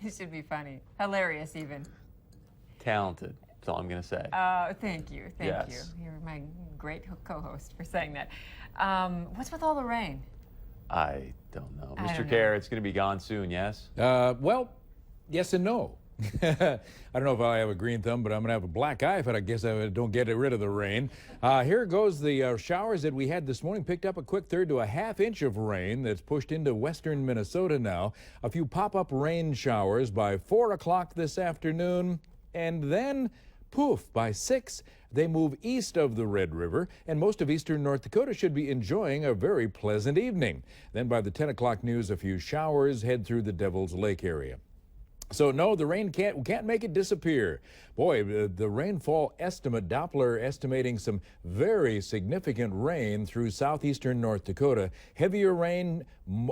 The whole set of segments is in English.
It should be funny. Hilarious, even. Talented. That's all I'm going to say. Thank you. Thank Yes. you. You're my great co-host for saying that. What's with all the rain? I don't know. I Mr. don't Kerr, know. it's going to be gone soon, yes? Well, yes and no. I don't know if I have a green thumb, but I'm going to have a black eye if I guess I don't get rid of the rain. Here goes the showers that we had this morning. Picked up a quick third to a half inch of rain that's pushed into western Minnesota now. A few pop-up rain showers by 4 o'clock this afternoon. And then, poof, by 6, they move east of the Red River, and most of eastern North Dakota should be enjoying a very pleasant evening. Then by the 10 o'clock news, a few showers head through the Devil's Lake area. So no, the rain can't make it disappear. Boy, the rainfall estimate, Doppler estimating some very significant rain through southeastern North Dakota. Heavier rain,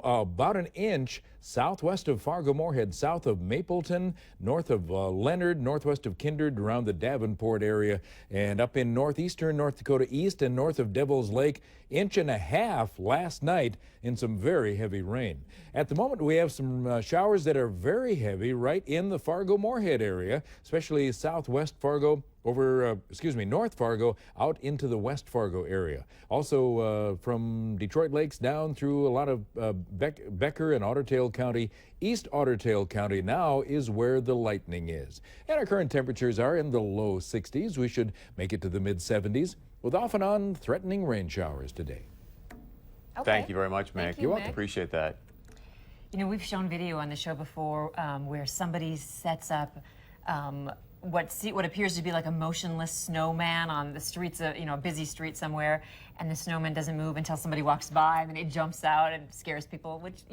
about an inch southwest of Fargo-Moorhead, south of Mapleton, north of Leonard, northwest of Kindred, around the Davenport area, and up in northeastern North Dakota, east and north of Devil's Lake, 1.5 inches last night in some very heavy rain. At the moment, we have some showers that are very heavy right in the Fargo-Moorhead area, especially southwest Fargo, North Fargo, out into the West Fargo area. Also from Detroit Lakes down through a lot of Becker and Otter Tail County. East Otter Tail County now is where the lightning is. And our current temperatures are in the low 60s. We should make it to the mid 70s with off and on threatening rain showers today. Okay. Thank you very much, Mick. Thank you, You're welcome. Mick. Appreciate that. You know, we've shown video on the show before where somebody sets up what appears to be like a motionless snowman on the streets of, a busy street somewhere, and the snowman doesn't move until somebody walks by, and then it jumps out and scares people, which,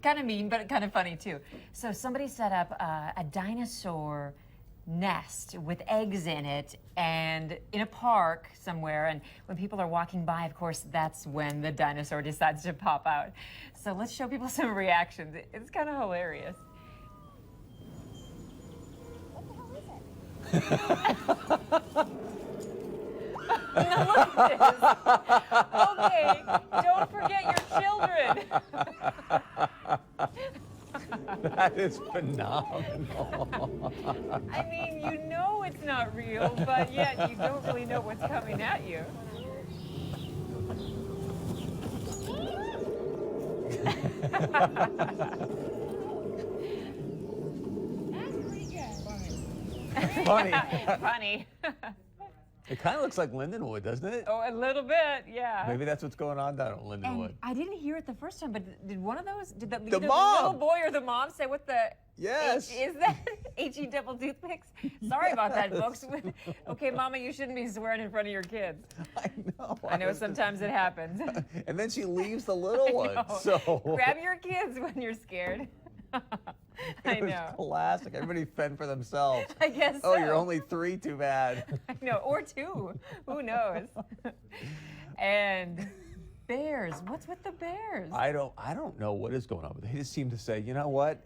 kind of mean, but kind of funny too. So somebody set up a dinosaur nest with eggs in it and in a park somewhere, and when people are walking by, of course, that's when the dinosaur decides to pop out. So let's show people some reactions. It's kind of hilarious. Now look at this. Okay, don't forget your children. That is phenomenal. I mean, you know it's not real, but yet you don't really know what's coming at you. Funny. Funny. It kind of looks like Lindenwood, doesn't it? Oh, a little bit, yeah. Maybe that's what's going on down at Lindenwood. And I didn't hear it the first time, but did one of those, did the mom! little boy or the mom say what the Yes. H is that? H-E double toothpicks? Sorry about that, folks. Okay, Mama, you shouldn't be swearing in front of your kids. I know. I know sometimes it happens. And then she leaves the little one. know. So Grab your kids when you're scared. I it was know. classic. Everybody fend for themselves. I guess Oh, so. you're only 3, too bad. I know, or 2. Who knows? And bears. What's with the bears? I don't know what is going on, but they just seem to say, you know what?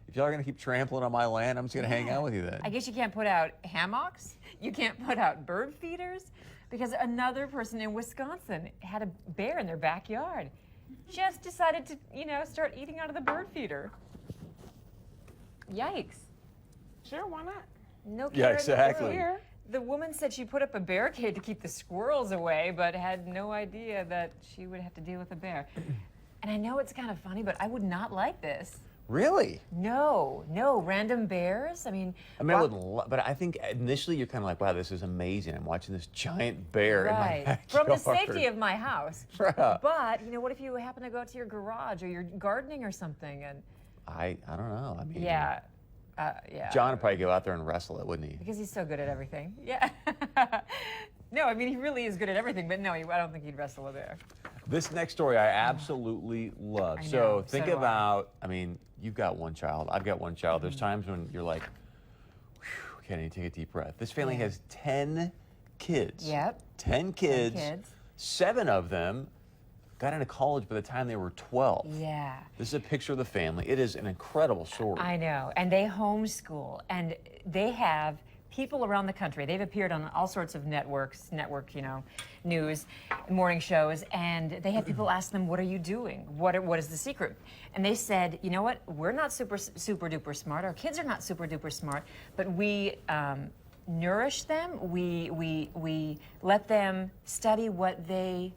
If y'all are gonna keep trampling on my land, I'm just gonna hang out with you then. I guess you can't put out hammocks. You can't put out bird feeders, because another person in Wisconsin had a bear in their backyard. Just decided to, start eating out of the bird feeder. Yikes. Sure, why not? No Yeah, care in the exactly. world. Here. The woman said she put up a barricade to keep the squirrels away, but had no idea that she would have to deal with a bear. And I know it's kind of funny, but I would not like this. Really? No, random bears. I mean, I mean, but I think initially you're kind of like, wow, this is amazing. I'm watching this giant bear in my backyard. From the safety of my house. Yeah. But, what if you happen to go to your garage or you're gardening or something? And I don't know. I mean, yeah. John would probably go out there and wrestle it, wouldn't he? Because he's so good at everything. Yeah. No, I mean, he really is good at everything, but no, I don't think he'd wrestle a bear. This next story I absolutely love. I know, So think so do I. about, I mean, you've got one child, I've got one child. There's times when you're like, whew, okay, I need to take a deep breath. This family has 10 kids. Yep. 10 kids. 10 kids. 7 of them got into college by the time they were 12. Yeah. This is a picture of the family. It is an incredible story. I know. And they homeschool, and they have people around the country. They've appeared on all sorts of networks, news, morning shows, and they had people ask them, "What are you doing? What is the secret?" And they said, "You know what? We're not super duper smart. Our kids are not super duper smart, but we nourish them. We let them study what they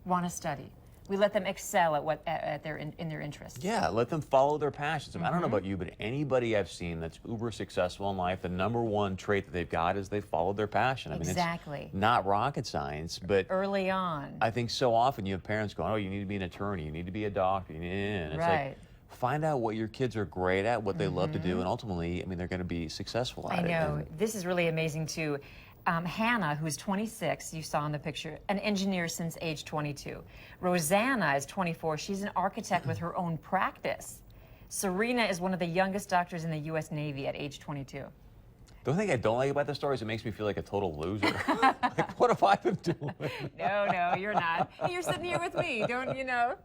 want to study. We let them excel at in their interests." Yeah, let them follow their passions. I mean, I don't know about you, but anybody I've seen that's uber successful in life, the number one trait that they've got is they followed their passion. I mean, Exactly. it's not rocket science, but Early on. I think so often you have parents going, "Oh, you need to be an attorney, you need to be a doctor," and it's Right. like, find out what your kids are great at, what they love to do, and ultimately, I mean, they're going to be successful at I it. know. And This is really amazing too. Hannah, who's 26, you saw in the picture, an engineer since age 22. Rosanna is 24. She's an architect with her own practice. Serena is one of the youngest doctors in the U.S. Navy at age 22. The only thing I don't like about the story is it makes me feel like a total loser. Like, what have I been doing? No, you're not. You're sitting here with me, don't you know?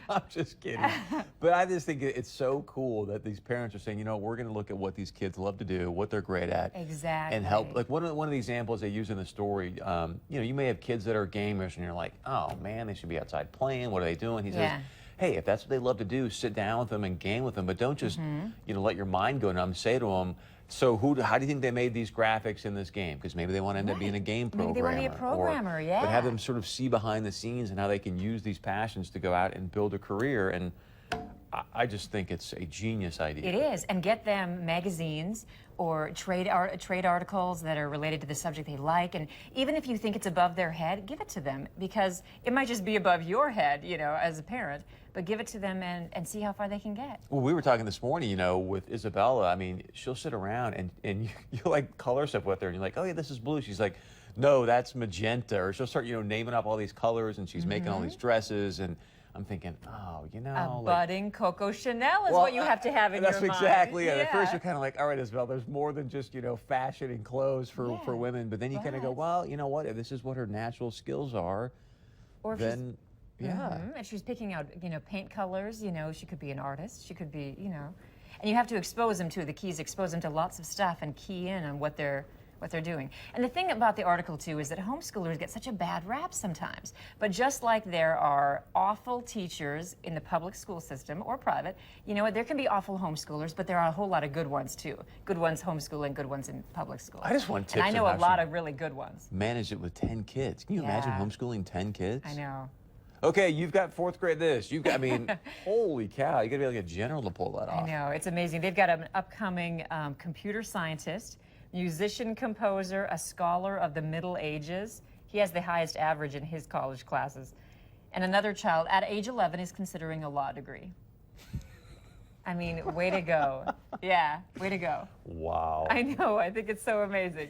I'm just kidding. But I just think it's so cool that these parents are saying, we're going to look at what these kids love to do, what they're great at. Exactly. And help. Like one of the examples they use in the story, you may have kids that are gamers and you're like, "Oh man, they should be outside playing. What are they doing?" He says, "Hey, if that's what they love to do, sit down with them and game with them, but don't just, let your mind go numb. Say to them, so how do you think they made these graphics in this game? Because maybe they want to end up being a game programmer. Maybe they want to be a programmer, yeah. But have them sort of see behind the scenes and how they can use these passions to go out and build a career." And I just think it's a genius idea. It is, and get them magazines or trade articles that are related to the subject they like, and even if you think it's above their head, give it to them, because it might just be above your head, as a parent, but give it to them and see how far they can get. Well, we were talking this morning, with Isabella. I mean, she'll sit around and you like color stuff with her, and you're like, "Oh yeah, this is blue." She's like, "No, that's magenta," or she'll start, naming up all these colors, and she's making all these dresses, and I'm thinking, A budding Coco Chanel is what you have to have in your mind. That's exactly it. Yeah. At first, you're kind of like, "All right, Isabel, there's more than just, fashion and clothes for women." But then you kind of go, "Well, you know what? If this is what her natural skills are, Or if then, yeah." And she's picking out, paint colors, she could be an artist, she could be, and you have to expose them to the keys, expose them to lots of stuff and key in on what they're doing. And the thing about the article too is that homeschoolers get such a bad rap sometimes. But just like there are awful teachers in the public school system or private, there can be awful homeschoolers, but there are a whole lot of good ones too. Good ones homeschooling, good ones in public school. I just want tips And I know on a how lot she of really good ones. manage it with 10 kids. Can you imagine Yeah. homeschooling 10 kids? I know. Okay, you've got fourth grade this. You've got, I mean, holy cow, you got to be like a general to pull that off. I know, it's amazing. They've got an upcoming computer scientist, musician, composer, a scholar of the Middle Ages. He has the highest average in his college classes. And another child, at age 11, is considering a law degree. I mean, way to go. Yeah, way to go. Wow. I know, I think it's so amazing.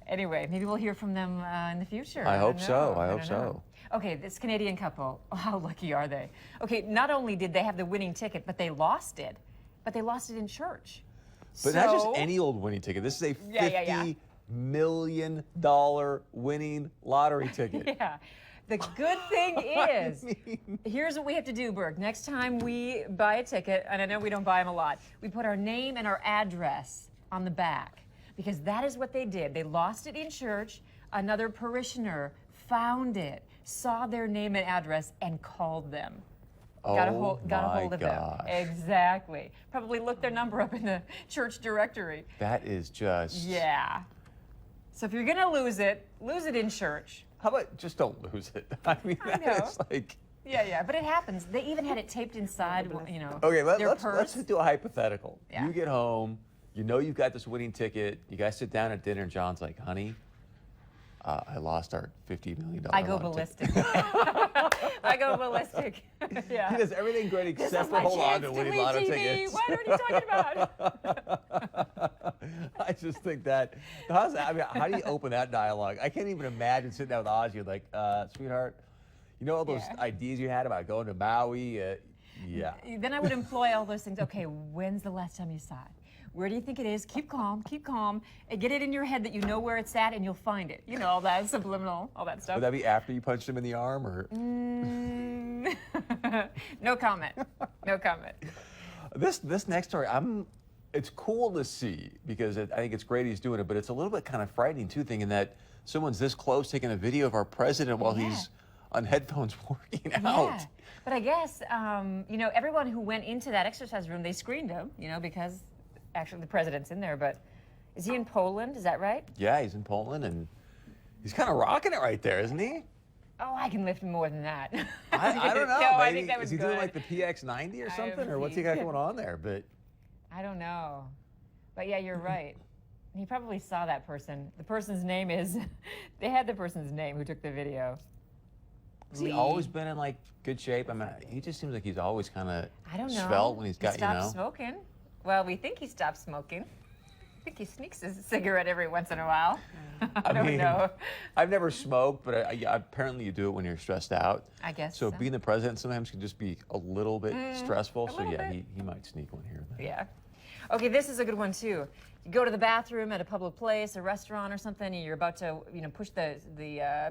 Anyway, maybe we'll hear from them in the future. I hope don't so. know. I hope don't so. know. Okay, this Canadian couple, how lucky are they? Okay, not only did they have the winning ticket, but they lost it. But they lost it in church. But not just any old winning ticket. This is a $50 million winning lottery ticket. Yeah. The good thing is, here's what we have to do, Burke. Next time we buy a ticket, and I know we don't buy them a lot, we put our name and our address on the back, because that is what they did. They lost it in church. Another parishioner found it, saw their name and address, and called them. Got a hold of them. Exactly. Probably looked their number up in the church directory. That is just... Yeah. So if you're going to lose it in church. How about just don't lose it? I mean, that is like... Yeah, but it happens. They even had it taped inside, Okay, their purse. let's do a hypothetical. Yeah. You get home, you know you've got this winning ticket, you guys sit down at dinner, and John's like, "Honey, I lost our $50 million I go lottery ticket." ballistic. I go ballistic. Yeah. He does everything great This except is for my hold on chance to to winning win lotto TV. tickets. What are you talking about? I just think that, how do you open that dialogue? I can't even imagine sitting down with Ozzy like, "Sweetheart, you know all those ideas you had about going to Maui? Yeah." Then I would employ all those things. Okay, when's the last time you saw it? Where do you think it is? Keep calm, and get it in your head that you know where it's at and you'll find it. All that subliminal, all that stuff. Would that be after you punched him in the arm, or? No comment. No comment. This next story, I'm it's cool to see because I think it's great he's doing it, but it's a little bit kind of frightening too, thinking that someone's this close taking a video of our president while he's on headphones working out. Yeah. But I guess, you know, everyone who went into that exercise room, they screened him, you know, because actually the president's in there. But is he in Poland? Is that right? Yeah, he's in Poland, and he's kind of rocking it right there, isn't he? Oh, I can lift more than that. I don't know. No, Maybe, I think that was is he good. doing like the PX90 or something, or what's he got going on there? But I don't know. But yeah, you're right. He probably saw that person. The person's name is, they had the person's name who took the video. has he always been in like good shape? I mean, he just seems like he's always kind of I don't know. svelte when he's got, he stopped smoking. Well, we think he stopped smoking. I think he sneaks a cigarette every once in a while. I don't know. I've never smoked, but apparently you do it when you're stressed out. I guess so. Being the president sometimes can just be a little bit stressful. So yeah, he might sneak one here and there. Yeah. Okay, this is a good one too. You go to the bathroom at a public place, a restaurant or something, and you're about to, you know, push the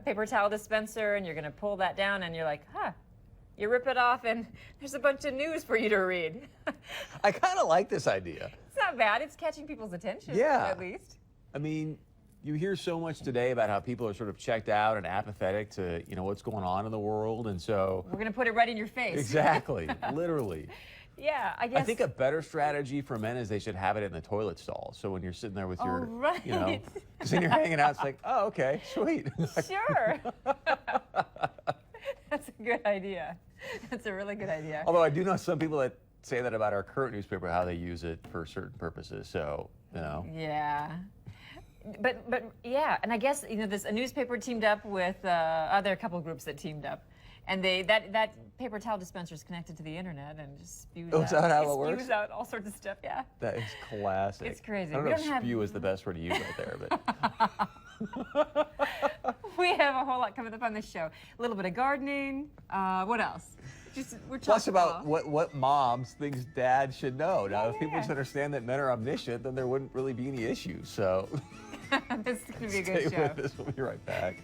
paper towel dispenser, and you're going to pull that down, and you're like, huh. You rip it off, and there's a bunch of news for you to read. I kind of like this idea. It's not bad. It's catching people's attention, at least. I mean, you hear so much today about how people are sort of checked out and apathetic to, you know, what's going on in the world, and so we're going to put it right in your face. Exactly, literally. Yeah, I guess. I think a better strategy for men is they should have it in the toilet stall. So when you're sitting there with your, right. you know, because then you're hanging out, it's like, oh, okay, sweet. Sure. That's a good idea. That's a really good idea. Although I do know some people that say that about our current newspaper, how they use it for certain purposes. So, you know. Yeah. But yeah, and I guess, you know, a newspaper teamed up with other couple groups that teamed up. And that paper towel dispenser is connected to the internet and just spews out. Is that how it works? Spews out all sorts of stuff, yeah. That is classic. It's crazy. I don't We know don't if have- spew is the best word to use right there, but. We have a whole lot coming up on this show. A little bit of gardening. What else? We're Plus talking about what moms thinks dads should know. Now, if people yeah. just understand that men are omniscient, then there wouldn't really be any issues. So This is going to be a stay good show. with us. We'll be right back.